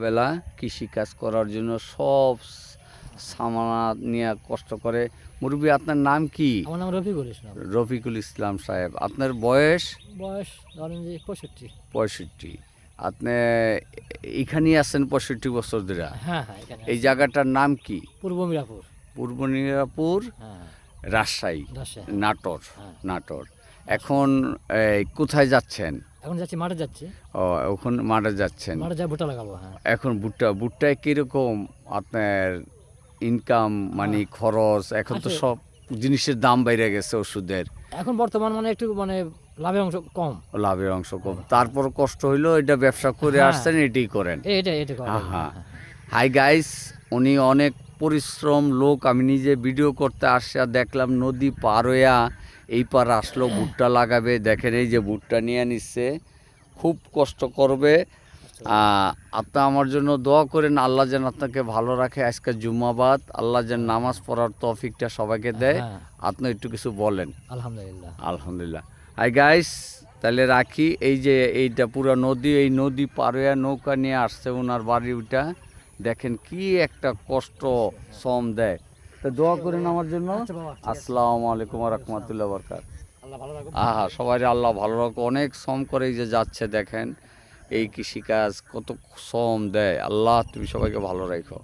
বেলা কৃষিকাজ করার জন্য সব সামানা নিয়ে কষ্ট করে। মুরব্বী, আপনার নাম কি? আমার নাম রফিকুল ইসলাম। রফিকুল ইসলাম সাহেব, আপনার বয়স? বয়স ধরেন যে 65। 65। আপনি এখানেই আছেন 65 বছর ধরে? হ্যাঁ হ্যাঁ, এখানে এই জায়গাটার নাম কি? পূর্ব মিরাপুর। পূর্ব মিরাপুর, হ্যাঁ, রাজশাহী, রাজশাহী। নাটোর। হ্যাঁ। নাটোর। এখন কোথায় যাচ্ছেন? এখন যাচ্ছি মাঠে যাচ্ছি। ও, ওখানে মাঠে যাচ্ছেন। মাঠে যাই ভুট্টা লাগাবো। হ্যাঁ, এখন ভুট্টায় কীরকম আপনার ইনকাম, মানে খরচ? এখন তো আছে। সব জিনিসের দাম বাইরে গেছে, ওষুধের। এখন বর্তমান মানে একটু মানে লাভের অংশ কম। লাভের অংশ কম, তারপর কষ্ট হইলো, এটা ব্যবসা করে হ্যাঁ। আসছেন, এটাই করেন। এটা করা হ্যাঁ যাবে। হ্যাঁ। হ্যাঁ, হাই গাইস, উনি অনেক পরিশ্রম লোক। আমি নিজে ভিডিও করতে আসা দেখলাম, নদী পার হইয়া এই পার আসলো, ভুট্টা লাগাবে। দেখেন এই যে ভুট্টা নিয়ে নিচ্ছে, খুব কষ্ট করবে। আপনি আমার জন্য দোয়া করেন, আল্লাহ যেন আপনাকে ভালো রাখে। আজকে জুম্মাবাদ, আল্লাহ যেন নামাজ পড়ার তৌফিকটা সবাইকে দেয়। হ্যাঁ। আপনি একটু কিছু বলেন। আলহামদুলিল্লাহ। আলহামদুলিল্লাহ। হাই গাইস, তাহলে রাখি। এই যে এইটা পুরো নদী, এই নদী পার হইয়া নৌকা নিয়ে আসছে ওনার বাড়ি। ওইটা দেখেন কি একটা কষ্ট, শ্রম দেয়। তো দোয়া করেন আমার জন্য। আচ্ছা বাবা, ঠিক আছে। আসসালামু আলাইকুম ওয়া রাহমাতুল্লাহি ওয়া বারাকাতুহু। আল্লাহ ভালো রাখুন। সবাই আল্লাহ ভালো রাখো। অনেক শ্রম করে এই যে যাচ্ছে, দেখেন এই কৃষিকাজ কত শ্রম দেয়। আল্লাহ তুমি সবাইকে ভালো রাখো।